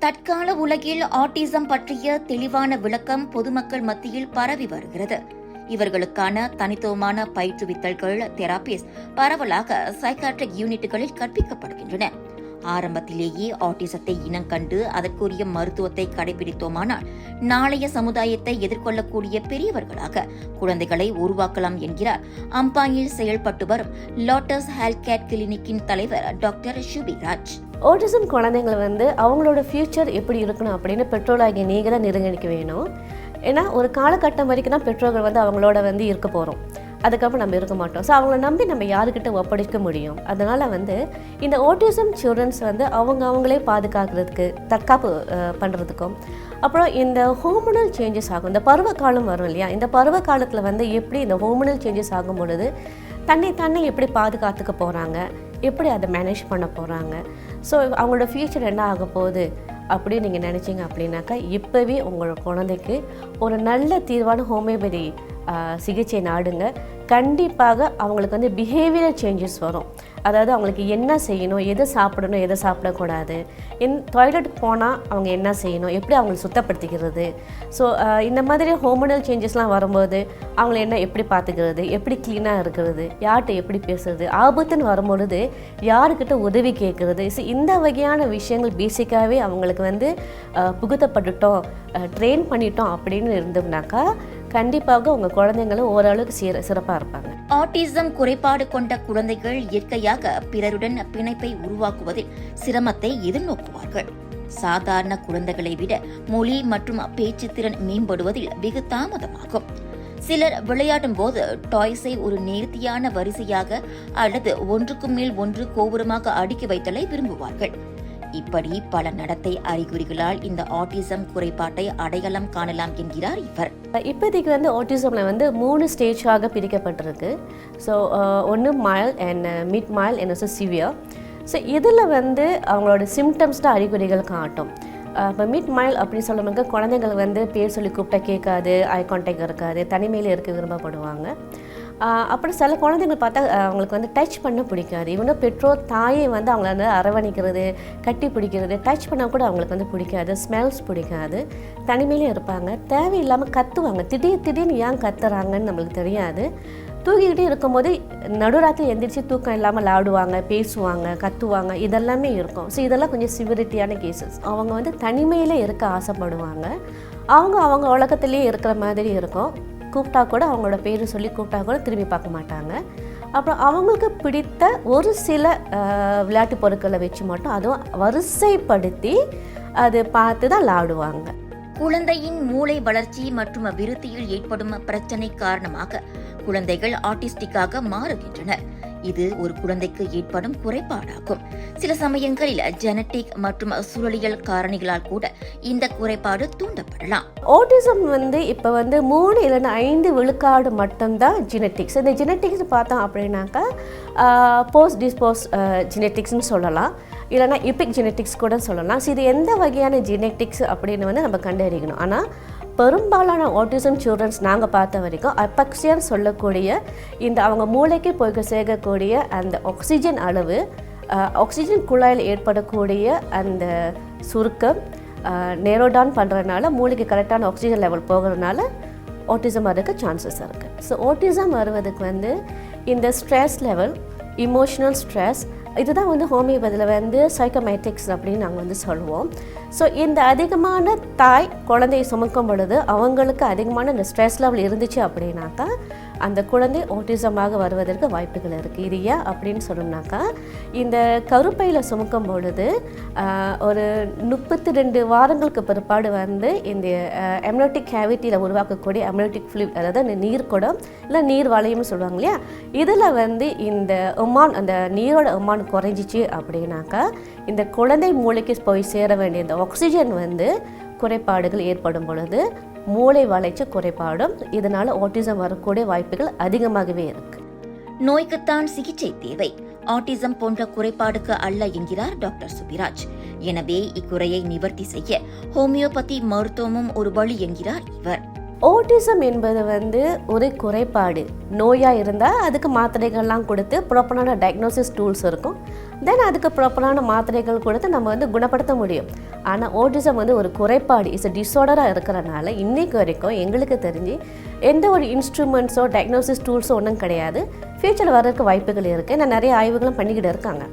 தற்கால உலகில் ஆட்டிசம் பற்றிய தெளிவான விளக்கம் பொதுமக்கள் மத்தியில் பரவி வருகிறது. இவர்களுக்கான தனித்துவமான பயிற்றுவித்தல்கள், தெராபிஸ் பரவலாக சைக்காட்ரிக் யூனிட்டுகளில் கற்பிக்கப்படுகின்றன. ஆரம்பத்திலேயே ஆட்டிசத்தை இனங்கண்டு அதற்குரிய மருத்துவத்தை கடைபிடித்தோமானால் நாளைய சமுதாயத்தை எதிர்கொள்ளக்கூடிய பெரியவர்களாக குழந்தைகளை உருவாக்கலாம் என்கிறார் அம்பாயில் செயல்பட்டு வரும் லோட்டஸ் ஹெல்த் கேர் கிளினிக்கின் தலைவர் டாக்டர் சுபிராஜ். ஆட்டிசம் குழந்தைங்களை அவங்களோட ஃபியூச்சர் எப்படி இருக்கணும் அப்படின்னு பெற்றோராகிய நீங்க தான் நிர்ணயிக்க வேணும். ஏன்னா ஒரு காலகட்டம் வரைக்கும் தான் பெற்றோர்கள் அவங்களோட இருக்க போகிறோம். அதுக்கப்புறம் நம்ம இருக்க மாட்டோம். ஸோ அவங்கள நம்பி நம்ம யாருக்கிட்ட ஒப்படைக்க முடியும். அதனால் இந்த ஆட்டிசம் சில்ட்ரன்ஸ் அவங்களே பாதுகாக்கிறதுக்கு, தற்காப்பு பண்ணுறதுக்கும், அப்புறம் இந்த ஹோர்மோனல் சேஞ்சஸ் ஆகும். இந்த பருவ காலம் வரும் இல்லையா, இந்த பருவ காலத்தில் எப்படி இந்த ஹோர்மோனல் சேஞ்சஸ் ஆகும் பொழுது தன்னை எப்படி பாதுகாத்துக்க போகிறாங்க, எப்படி அதை மேனேஜ் பண்ண போகிறாங்க, ஸோ அவங்களோட ஃப்யூச்சர் என்ன ஆக போகுது அப்படின்னு நீங்கள் நினச்சிங்க அப்படின்னாக்கா இப்போவே உங்களோட குழந்தைக்கு ஒரு நல்ல தீர்வான ஹோமியோபதி சிகிச்சை நாடுங்க. கண்டிப்பாக அவங்களுக்கு பிஹேவியர் சேஞ்சஸ் வரும். அதாவது அவங்களுக்கு என்ன செய்யணும், எதை சாப்பிடணும், எதை சாப்பிடக்கூடாது, டாய்லெட் போனால் அவங்க என்ன செய்யணும், எப்படி அவங்களை சுத்தப்படுத்திக்கிறது. ஸோ இந்த மாதிரி ஹோர்மோனல் சேஞ்சஸ்லாம் வரும்போது அவங்கள எப்படி பார்த்துக்கிறது, எப்படி க்ளீனாக இருக்கிறது, யார்கிட்ட எப்படி பேசுறது, ஆபத்துன்னு வரும்பொழுது யாருக்கிட்ட உதவி கேட்குறது. ஸோ இந்த வகையான விஷயங்கள் பேசிக்காகவே அவங்களுக்கு புகுத்தப்பட்டுட்டோம், ட்ரெயின் பண்ணிட்டோம் அப்படின்னு இருந்தோம்னாக்கா கண்டிப்பாக உங்கள் குழந்தைங்களும் ஓரளவுக்கு சிறப்பாக இருப்பாங்க. ஆட்டிசம் குறைபாடு கொண்ட குழந்தைகள் இயற்கையாக பிறருடன் பிணைப்பை உருவாக்குவதில் சிரமத்தை எதிர்நோக்குவார்கள். சாதாரண குழந்தைகளை விட மொழி மற்றும் பேச்சு திறன் மேம்படுவதில் வெகு தாமதமாகும். சிலர் விளையாடும் போது டாய்ஸை ஒரு நேர்த்தியான வரிசையாக அல்லது ஒன்றுக்கு மேல் ஒன்று கோபுரமாக அடுக்கி வைத்தலை விரும்புவார்கள். இப்படி பல நடத்தை அறிகுறிகளால் இந்த ஆட்டிசம் குறைபாட்டை அடையாளம் காணலாம் என்கிறார் இவர். இப்போதைக்கு ஆட்டிசமில் 3 ஸ்டேஜாக பிரிக்கப்பட்டிருக்கு. ஸோ ஒன்று mild and mid mild and severe. So இதில் அவங்களோட சிம்டம்ஸ் தான் அறிகுறிகள் காட்டும். இப்போ மிட் மைல்ட் அப்படின்னு சொல்லும்போது குழந்தைகள் பேர் சொல்லி கூப்பிட்டா கேட்காது, ஐ கான்டாக்ட் இருக்காது, தனிமையில் இருக்க விரும்பப்படுவாங்க. அப்புறம் சில குழந்தைங்கள் பார்த்தா அவங்களுக்கு டச் பண்ண பிடிக்காது. இவங்க பெற்றோர் தாயை அவங்கள அரவணைக்கிறது, கட்டி பிடிக்கிறது, டச் பண்ணால் கூட அவங்களுக்கு பிடிக்காது, ஸ்மெல்ஸ் பிடிக்காது, தனிமையிலே இருப்பாங்க, தேவையில்லாமல் கத்துவாங்க. திடீர்னு ஏன் கத்துறாங்கன்னு நம்மளுக்கு தெரியாது. தூக்கிக்கிட்டே இருக்கும்போது நடுராத்திரி எந்திரிச்சு தூக்கம் இல்லாமல் ஆடுவாங்க, பேசுவாங்க, கத்துவாங்க, இதெல்லாமே இருக்கும். ஸோ இதெல்லாம் கொஞ்சம் சிவிரிட்டியான கேசஸ். அவங்க தனிமையில் இருக்க ஆசைப்படுவாங்க. அவங்க உலகத்திலே இருக்கிற மாதிரி இருக்கும். கூப்பிட்டா கூட அவங்களோட பேர் சொல்லி கூப்பிட்டா கூட திரும்பி பார்க்க மாட்டாங்க. அப்புறம் அவங்களுக்கு பிடித்த ஒரு சில விளையாட்டு பொருட்களை வச்சு மட்டும் அதுவும் வரிசைப்படுத்தி அது பார்த்து தான் விளையாடுவாங்க. குழந்தையின் மூளை வளர்ச்சி மற்றும் விருத்தியில் ஏற்படும் பிரச்சனை காரணமாக குழந்தைகள் ஆட்டிஸ்டிக்காக மாறுகின்றனர். இது ஒரு குழந்தைக்கு ஏற்படும் குறைபாடாகும். சில சமயங்களில் ஜெனட்டிக் மற்றும் சூழலியல் காரணிகளால் கூட இந்த குறைபாடு தூண்டப்படலாம். ஆட்டிசம் இப்போ 3 இல்லைன்னா 5 விழுக்காடு மட்டும்தான் ஜெனட்டிக்ஸ். இந்த ஜெனட்டிக்ஸ் பார்த்தோம் அப்படின்னாக்கா போஸ்ட் டிஸ்போஸ் ஜெனட்டிக்ஸ்னு சொல்லலாம், இல்லைனா எபிக் ஜெனட்டிக்ஸ் கூட சொல்லலாம். ஸோ இது எந்த வகையான ஜெனட்டிக்ஸ் அப்படின்னு நம்ம கண்டறியணும். ஆனால் பெரும்பாலான ஆட்டிசம் சில்ட்ரன்ஸ் நாங்கள் பார்த்த வரைக்கும் அபெக்சியான்னு சொல்லக்கூடிய இந்த அவங்க மூளைக்கு போய் சேர்க்கக்கூடிய அந்த ஆக்சிஜன் அளவு, ஆக்சிஜன் குழாயில் ஏற்படக்கூடிய அந்த சுருக்கம் நேரோடான் பண்ணுறதுனால மூளைக்கு கரெக்டான ஆக்சிஜன் லெவல் போகிறதுனால ஆட்டிசம் வரதுக்கு சான்சஸ் இருக்குது. ஸோ ஆட்டிசம் வருவதுக்கு இந்த ஸ்ட்ரெஸ் லெவல், இமோஷனல் ஸ்ட்ரெஸ், இதுதான் ஹோமியோபதியில் சைக்கோமேட்டிக்ஸ் அப்படின்னு நாங்கள் சொல்லுவோம். ஸோ இந்த அதிகமான தாய் குழந்தையை சுமக்கும் பொழுது அவங்களுக்கு அதிகமான இந்த ஸ்ட்ரெஸ் லெவல் இருந்துச்சு அப்படின்னாக்கா அந்த குழந்தை ஆட்டிசமாக வருவதற்கு வாய்ப்புகள் இருக்குது. இது ஏன் அப்படின்னு சொன்னோம்னாக்கா இந்த கருப்பையில் சுமக்கும் பொழுது ஒரு 32 வாரங்களுக்கு பிற்பாடு இந்த எம்னியோட்டிக் கேவிட்டியில் உருவாக்கக்கூடிய எம்னியோட்டிக் ஃப்ளூயிட், அதாவது அந்த நீர்க்குடம் இல்லை நீர் வளையம்னு சொல்லுவாங்க இல்லையா, இதில் இந்த உமான், அந்த நீரோட உமான் குறைஞ்சிச்சு அப்படின்னாக்கா இந்த குழந்தை மூளைக்கு போய் சேர வேண்டிய இந்த ஆக்சிஜன் குறைபாடுகள் ஏற்படும் பொழுது மூளை வளர்ச்சி குறைபாடும், இதனால் ஆட்டிசம் வரக்கூடிய வாய்ப்புகள் அதிகமாகவே இருக்கு. நோய்க்குத்தான் சிகிச்சை தேவை, ஆட்டிசம் போன்ற குறைபாடுக்கு அல்ல என்கிறார் டாக்டர் சுபிராஜ். எனவே இக்குறையை நிவர்த்தி செய்ய ஹோமியோபதி மருத்துவமும் ஒரு வழி என்கிறார் இவர். ஆட்டிசம் என்பது வந்து ஒரு குறைபாடு. நோயாக இருந்தால் அதுக்கு மாத்திரைகள்லாம் கொடுத்து ப்ராப்பரான டயக்னோசிஸ் டூல்ஸ் இருக்கும். தென் அதுக்கு ப்ராப்பரான மாத்திரைகள் கொடுத்து நம்ம வந்து குணப்படுத்த முடியும். ஆனால் ஆட்டிசம் வந்து ஒரு குறைபாடு, இட்ஸ் டிஸார்டராக இருக்கிறனால இன்றைக்கு வரைக்கும் எங்களுக்கு தெரிஞ்சு எந்த ஒரு இன்ஸ்ட்ருமெண்ட்ஸோ டயக்னோசிஸ் டூல்ஸோ ஒன்றும் கிடையாது. ஃப்யூச்சரில் வர்றதுக்கு வாய்ப்புகள் இருக்குது. நான் நிறைய ஆய்வுகளும் பண்ணிக்கிட்டு இருக்காங்க.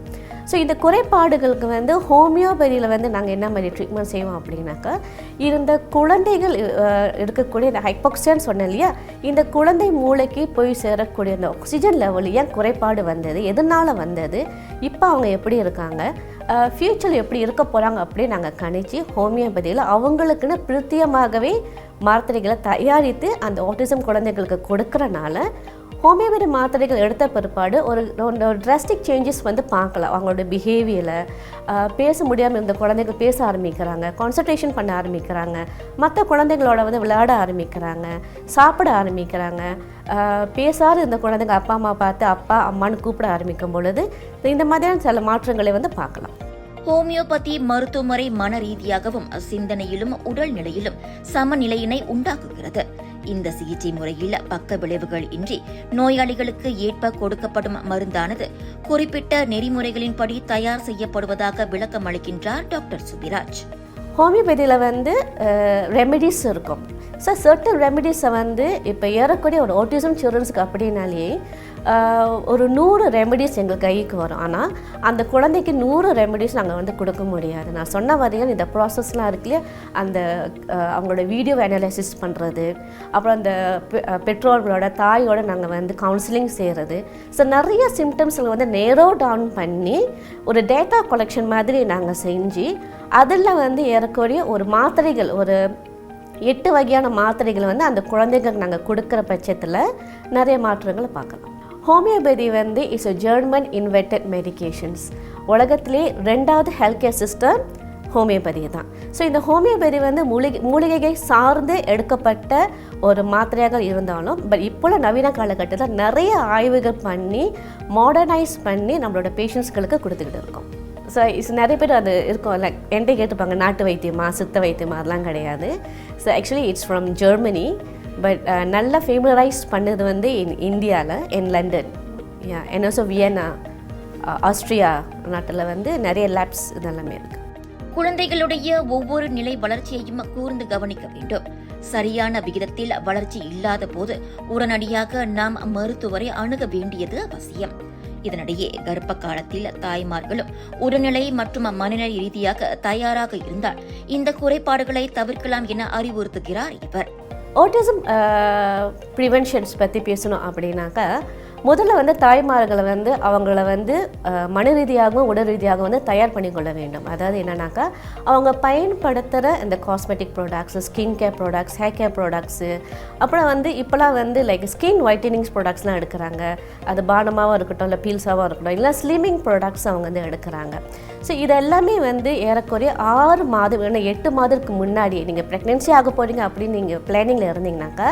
ஸோ இந்த குறைபாடுகளுக்கு வந்து ஹோமியோபதியில் வந்து நாங்கள் என்ன மாதிரி ட்ரீட்மெண்ட் செய்வோம் அப்படின்னாக்கா, இந்த குழந்தைகள் இருக்கக்கூடிய இந்த ஹைபாக்சியான்னு சொன்னேன் இல்லையா, இந்த குழந்தை மூளைக்கு போய் சேரக்கூடிய அந்த ஆக்சிஜன் லெவல் ஏன் குறைபாடு வந்தது, எதனால் வந்தது, இப்போ அவங்க எப்படி இருக்காங்க, ஃப்யூச்சரில் எப்படி இருக்க போகிறாங்க அப்படின்னு நாங்கள் கணிச்சு ஹோமியோபதியில் அவங்களுக்குன்னு பிரத்யேகமாகவே மாத்திரைகளை தயாரித்து அந்த ஆட்டிசம் குழந்தைகளுக்கு கொடுக்கறனால ஹோமியோபதி மாத்திரைகள் எடுத்த பிற்பாடு ஒரு ட்ராஸ்டிக் சேஞ்சஸ் வந்து பார்க்கலாம். அவங்களோட பிஹேவியரில் பேச முடியாமல் இருந்த குழந்தைகள் பேச ஆரம்பிக்கிறாங்க, கான்சன்ட்ரேஷன் பண்ண ஆரம்பிக்கிறாங்க, மற்ற குழந்தைங்களோட வந்து விளையாட ஆரம்பிக்கிறாங்க, சாப்பிட ஆரம்பிக்கிறாங்க. பேசாத இந்த குழந்தைங்க அப்பா அம்மா பார்த்து அப்பா அம்மான்னு கூப்பிட ஆரம்பிக்கும் பொழுது இந்த மாதிரியான சில மாற்றங்களை வந்து பார்க்கலாம். ஹோமியோபதி மருத்துவமுறை மன ரீதியாகவும் சிந்தனையிலும் உடல்நிலையிலும் சமநிலையினை உண்டாக்குகிறது. இந்த சிகிச்சை முறையில் பக்க விளைவுகள் இன்றி நோயாளிகளுக்கு ஏற்ப கொடுக்கப்படும் மருந்தானது குறிப்பிட்ட நெறிமுறைகளின்படி தயார் செய்யப்படுவதாக விளக்கம் அளிக்கின்றார் டாக்டர் சுபிராஜ். ஹோமியோபதியில் வந்து ரெமெடிஸ் இருக்கும். ஸோ சர்டன் ரெமெடிஸை வந்து இப்போ ஏறக்கூடிய ஒரு ஆட்டிசம் சில்ட்ரன்ஸுக்கு அப்படின்னாலே ஒரு 100 ரெமெடிஸ் எங்கள் கைக்கு வரும். ஆனால் அந்த குழந்தைக்கு 100 ரெமெடிஸ் நாங்கள் வந்து கொடுக்க முடியாது. நான் சொன்ன வரைக்கும் இந்த ப்ராசஸ்லாம் இருக்குல்லையே, அந்த அவங்களோட வீடியோ அனாலிசிஸ் பண்ணுறது, அப்புறம் அந்த பெற்றோர்களோட தாயோட நாங்கள் வந்து கவுன்சிலிங் செய்கிறது. ஸோ நிறைய சிம்டம்ஸில் வந்து நேரோ டவுன் பண்ணி ஒரு டேட்டா கலெக்ஷன் மாதிரி நாங்கள் செஞ்சு அதில் வந்து ஏறக்கூடிய ஒரு மாத்திரைகள், ஒரு 8 வகையான மாத்திரைகளை வந்து அந்த குழந்தைகளுக்கு நாங்கள் கொடுக்குற பட்சத்தில் நிறைய மாற்றங்களை பார்க்கலாம். ஹோமியோபதி வந்து இட்ஸ் ஜெர்மன் இன்வென்டட் மெடிகேஷன்ஸ். உலகத்திலே 2வது ஹெல்த் கேர் சிஸ்டம் ஹோமியோபதி தான். ஸோ இந்த ஹோமியோபதி வந்து மூலிகை சார்ந்து எடுக்கப்பட்ட ஒரு மாத்திரையாக இருந்தாலும் இப்போ நவீன காலகட்டத்தில் நிறைய ஆய்வுகள் பண்ணி மாடர்னைஸ் பண்ணி நம்மளோட பேஷண்ட்ஸ்களுக்கு கொடுத்துக்கிட்டு இருக்கோம். ஸோ நிறைய பேர் அது இருக்கும், லைக் என்கிட்ட கேட்டுப்பாங்க, நாட்டு வைத்தியமா சித்த வைத்தியமா அதெல்லாம் கிடையாது. So actually it's from Germany, but நல்லா ஃபேமரைஸ் பண்ணது வந்து இந்தியாவில், in London, and also Vienna, Austria நாட்டில் வந்து நிறைய லேப்ஸ் இதெல்லாமே இருக்குது. குழந்தைகளுடைய ஒவ்வொரு நிலை வளர்ச்சியையும் கூர்ந்து கவனிக்க வேண்டும். சரியான விகிதத்தில் வளர்ச்சி இல்லாத போது உடனடியாக நாம் மருத்துவரை அணுக வேண்டியது அவசியம். இதனிடையே கர்ப்ப காலத்தில் தாய்மார்களும் உடல்நிலை மற்றும் மனநிலை ரீதியாக தயாராக இருந்தால் இந்த குறைபாடுகளை தவிர்க்கலாம் என அறிவுறுத்துகிறார் இவர். ஆட்டிசம் ப்ரிவென்ஷன்ஸ் பற்றி பேசணும் அப்படின்னாக்கா, முதல்ல வந்து தாய்மார்களை வந்து அவங்கள வந்து மன ரீதியாகவும் உடல் ரீதியாகவும் வந்து தயார் பண்ணிக்கொள்ள வேண்டும். அதாவது என்னன்னாக்கா, அவங்க பயன்படுத்துகிற இந்த cosmetic products, skin care products, hair care products, அப்புறம் வந்து இப்போலாம் வந்து லைக் ஸ்கின் ஒயிட்டனிங்ஸ் ப்ராடக்ட்ஸ்லாம் எடுக்கிறாங்க. அது பானமாகவும் இருக்கட்டும், இல்லை பீல்ஸாகவும் இருக்கட்டும், இல்லை ஸ்லிமிங் ப்ராடக்ட்ஸ் அவங்க வந்து எடுக்கிறாங்க. ஸோ இதெல்லாமே வந்து ஏறக்குறைய 6 மாதம் இல்லைன்னா 8 மாதத்துக்கு முன்னாடி நீங்கள் ப்ரெக்னென்சி ஆக போகிறீங்க அப்படின்னு நீங்கள் பிளானிங்கில் இருந்தீங்கன்னாக்கா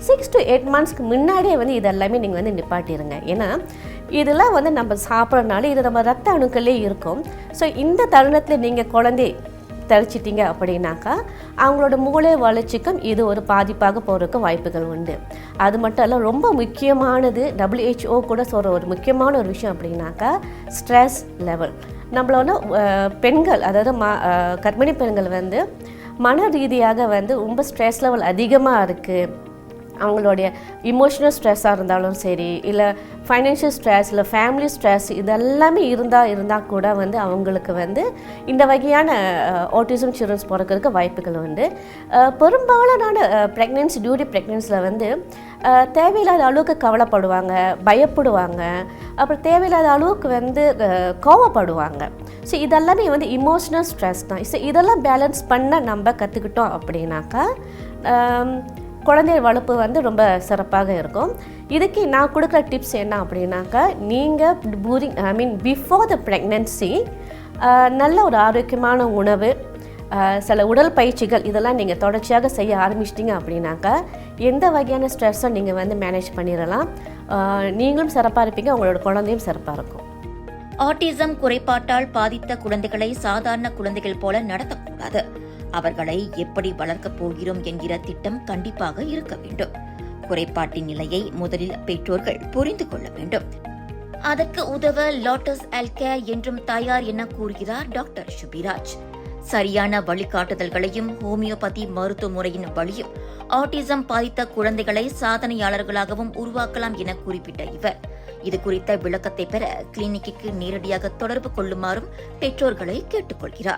6 to 8 monthsக்கு முன்னாடியே வந்து இதெல்லாமே நீங்கள் வந்து நிப்பாட்டிடுங்க. ஏன்னா இதெல்லாம் வந்து நம்ம சாப்பிட்றதுனால இது நம்ம ரத்த அணுக்களே இருக்கும். ஸோ இந்த தருணத்தில் நீங்கள் குழந்தை தரிச்சிட்டிங்க அப்படின்னாக்கா அவங்களோட மூளை வளர்ச்சிக்கும் இது ஒரு பாதிப்பாக போகிறதுக்கு வாய்ப்புகள் உண்டு. அது மட்டும் இல்லை, ரொம்ப முக்கியமானது WHO கூட சொல்கிற ஒரு முக்கியமான ஒரு விஷயம் அப்படின்னாக்கா ஸ்ட்ரெஸ் லெவல். நம்மளோட பெண்கள், அதாவது கர்ப்பிணி பெண்கள் வந்து மன ரீதியாக வந்து ரொம்ப ஸ்ட்ரெஸ் லெவல் அதிகமாக இருக்குது. அவங்களுடைய இமோஷனல் ஸ்ட்ரெஸ்ஸாக இருந்தாலும் சரி, இல்லை ஃபைனான்ஷியல் ஸ்ட்ரெஸ், இல்லை ஃபேமிலி ஸ்ட்ரெஸ், இதெல்லாமே இருந்தால் கூட வந்து அவங்களுக்கு வந்து இந்த வகையான ஆட்டிசம் சில்ட்ரன்ஸ் பிறக்கிறதுக்கு வாய்ப்புகள் உண்டு. பெரும்பாலான ப்ரெக்னென்சி, டியூரி ப்ரெக்னென்சியில் வந்து தேவையில்லாத அளவுக்கு கவலைப்படுவாங்க, பயப்படுவாங்க, அப்புறம் தேவையில்லாத அளவுக்கு வந்து கோவப்படுவாங்க. ஸோ இதெல்லாமே வந்து இமோஷனல் ஸ்ட்ரெஸ் தான். ஸோ இதெல்லாம் பேலன்ஸ் பண்ண நம்ம கற்றுக்கிட்டோம் அப்படின்னாக்கா குழந்தை வளர்ப்பு வந்து ரொம்ப சிறப்பாக இருக்கும். இதுக்கு நான் கொடுக்குற டிப்ஸ் என்ன அப்படின்னாக்கா, நீங்கள் பிஃபோர் த ப்ரெக்னென்சி நல்ல ஒரு ஆரோக்கியமான உணவு, சில உடல் பயிற்சிகள் இதெல்லாம் நீங்கள் தொடர்ச்சியாக செய்ய ஆரம்பிச்சிட்டிங்க அப்படின்னாக்கா எந்த வகையான ஸ்ட்ரெஸ்ஸை நீங்கள் வந்து மேனேஜ் பண்ணிடலாம். நீங்களும் சிறப்பாக இருப்பீங்க, உங்களோட குழந்தையும் சிறப்பாக இருக்கும். ஆட்டிசம் குறைபாட்டால் பாதித்த குழந்தைகளை சாதாரண குழந்தைகள் போல நடத்தக்கூடாது. அவர்களை எப்படி வளர்க்கப் போகிறோம் என்கிற திட்டம் கண்டிப்பாக இருக்க வேண்டும். குறைபாட்டின் நிலையை முதலில் பெற்றோர்கள் புரிந்து கொள்ள வேண்டும். அதற்கு உதவ லாட்டஸ் எல்கேர் என்றும் தயார் என கூறுகிறார் டாக்டர் சுபிராஜ். சரியான வழிகாட்டுதல்களையும் ஹோமியோபதி மருத்துவ முறையின் வழியும் ஆட்டிசம் பாதித்த குழந்தைகளை சாதனையாளர்களாகவும் உருவாக்கலாம் என குறிப்பிட்ட இவர் இது குறித்த விளக்கத்தை பெற கிளினிக்கு நேரடியாக தொடர்பு கொள்ளுமாறும் பெற்றோர்களை கேட்டுக்கொள்கிறார்.